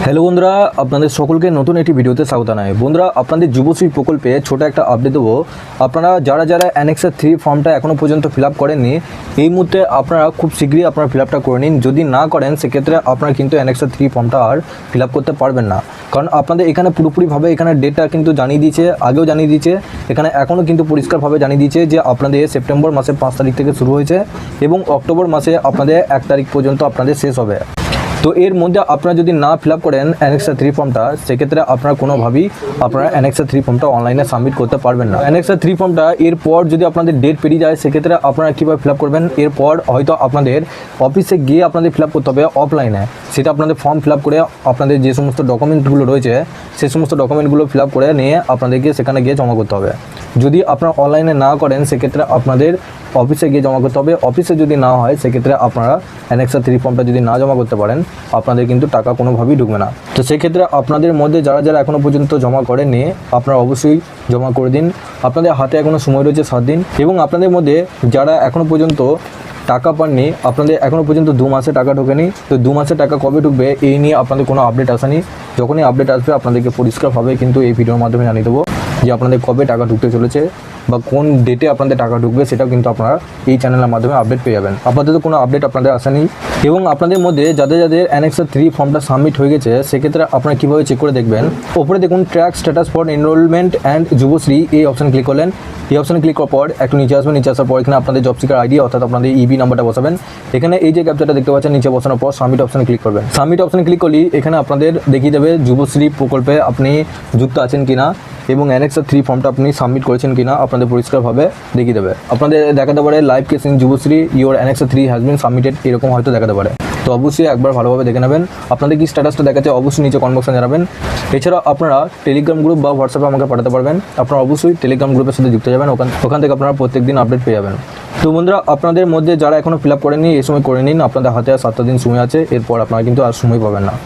Hello বন্ধুরা, আপনাদের সকলকে নতুন একটি ভিডিওতে স্বাগত জানাই। বন্ধুরা, আপনাদের যুবশ্রী প্রকল্পে ছোট একটা আপডেট দেবো। আপনারা যারা অ্যানেক্সার 3 ফর্মটা এখনও পর্যন্ত ফিল আপ করেননি, এই মুহূর্তে আপনারা খুব শীঘ্রই আপনারা ফিল আপটা করে নিন। যদি না করেন সেক্ষেত্রে আপনারা কিন্তু অ্যানেক্সার 3 ফর্মটা আর ফিল আপ করতে পারবেন না, কারণ আপনাদের এখানে পুরোপুরিভাবে এখানে ডেটটা কিন্তু জানিয়ে দিয়েছে, আগেও জানিয়ে দিয়েছে, এখানে এখনও কিন্তু পরিষ্কারভাবে জানিয়ে দিয়েছে যে আপনাদের সেপ্টেম্বর মাসের 5 তারিখ থেকে শুরু হয়েছে এবং অক্টোবর মাসে আপনাদের 1 তারিখ পর্যন্ত আপনাদের শেষ হবে। তো এর মধ্যে আপনারা যদি না ফিল আপ করেন অ্যানেক্সার 3 ফর্মটা, সেক্ষেত্রে আপনারা কোনোভাবেই আপনারা অ্যানেক্সার 3 ফর্মটা অনলাইনে সাবমিট করতে পারবেন না। অ্যানেক্সার 3 ফর্মটা এরপর যদি আপনাদের ডেট পেরিয়ে যায়, সেক্ষেত্রে আপনারা কীভাবে ফিল আপ করবেন, এরপর হয়তো আপনাদের অফিসে গিয়ে আপনাদের ফিল আপ করতে হবে অফলাইনে। সেটা আপনাদের ফর্ম ফিল আপ করে আপনাদের যে সমস্ত ডকুমেন্টগুলো রয়েছে সেই সমস্ত ডকুমেন্টগুলো ফিল আপ করে নিয়ে আপনাদেরকে সেখানে গিয়ে জমা করতে হবে। যদি আপনারা অনলাইনে না করেন সেক্ষেত্রে আপনাদের অফিসে গিয়ে জমা করতে হবে। অফিসে যদি না হয় সেক্ষেত্রে আপনারা অ্যানেক্সার 3 ফর্মটা যদি না জমা করতে পারেন, আপনাদের কিন্তু টাকা কোনোভাবেই ঢুকবে না। তো সেক্ষেত্রে আপনাদের মধ্যে যারা এখনও পর্যন্ত জমা করেননি, আপনারা অবশ্যই জমা করে দিন। আপনাদের হাতে এখনও সময় রয়েছে 7 দিন। এবং আপনাদের মধ্যে যারা এখনও পর্যন্ত টাকা পাননি, আপনাদের এখনও পর্যন্ত 2 মাসে টাকা ঢোকেনি, তো 2 মাসে টাকা কবে ঢুকবে এই নিয়ে আপনাদের কোনো আপডেট আসেনি। যখনই আপডেট আসবে আপনাদেরকে পরিষ্কারভাবে কিন্তু এই ভিডিওর মাধ্যমে জানিয়ে দেবো যে আপনাদের কবে টাকা ঢুকতে চলেছে বা কোন ডেটে আপনাদের টাকা ঢুকবে, সেটাও কিন্তু আপনারা এই চ্যানেলের মাধ্যমে আপডেট পেয়ে যাবেন। আপাতত কোনো আপডেট আপনাদের আসেনি। এবং আপনাদের মধ্যে যাদের অ্যানেক্সার 3 ফর্মটা সাবমিট হয়ে গেছে, সেক্ষেত্রে আপনারা কীভাবে চেক করে দেখবেন, ওপরে দেখুন track status for enrolment and Yuvashree, এই অপশান ক্লিক করলেন। এই অপশানে ক্লিক করার পর একটু নিচে আসবেন। নিচে আসার পর এখানে আপনাদের জব সিকার আইডি অর্থাৎ আপনাদের ইবি নাম্বারটা বসাবেন। এখানে এই যে ক্যাপচারটা দেখতে পাচ্ছেন নিচে বসানোর পর সাবমিট অপশানে ক্লিক করবেন। সাবমিট অপশানে ক্লিক করলেই এখানে আপনাদের দেখিয়ে দেবে যুবশ্রী প্রকল্পে আপনি যুক্ত আছেন কিনা এবং অ্যানেক্সার 3 ফর্মটা আপনি সাবমিট করেছেন কিনা আপনাদের পরিষ্কারভাবে দেখিয়ে দেবে। আপনাদের দেখাতে পারে live case in Yuvashree, your annexure 3 has been submitted, এরকম হয়তো দেখাতে পারে। তো অবশ্যই একবার ভালোভাবে দেখে নেবেন। আপনাদের কি স্ট্যাটাসটা দেখাচ্ছে অবশ্যই নিচে কমেন্ট বক্সে জানাবেন। এছাড়া আপনারা টেলিগ্রাম গ্রুপ বা হোয়াটসঅ্যাপে আমাকে পাঠাতে পারবেন। আপনারা অবশ্যই টেলিগ্রাম গ্রুপের সাথে যুক্ত যাবেন, ওখান থেকে আপনারা প্রত্যেকদিন আপডেট পেয়ে যাবেন। তো বন্ধুরা, আপনাদের মধ্যে যারা এখনও ফিল আপ করেননি এই সময় করে নিন। আপনাদের হাতে আর 7 দিন সময় আছে, এরপর আপনারা কিন্তু আর সময় পাবেন না।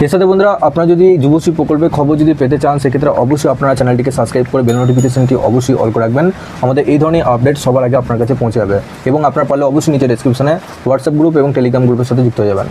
এর সাথে বন্ধুরা, আপনারা যদি যুবশ্রী প্রকল্পের খবর যদি পেতে চান, সেক্ষেত্রে অবশ্যই আপনারা চ্যানেলটিকে সাবস্ক্রাইব করে বেল নোটিফিকেশনটি অবশ্যই অল করে রাখবেন। আমাদের এই ধরনের আপডেট সবার আগে আপনার কাছে পৌঁছে যাবে। এবং আপনারা পারলে অবশ্যই নিচে ডেসক্রিপশনে হোয়াটসঅ্যাপ গ্রুপ এবং টেলিগ্রাম গ্রুপের সাথে যুক্ত হয়ে যাবেন।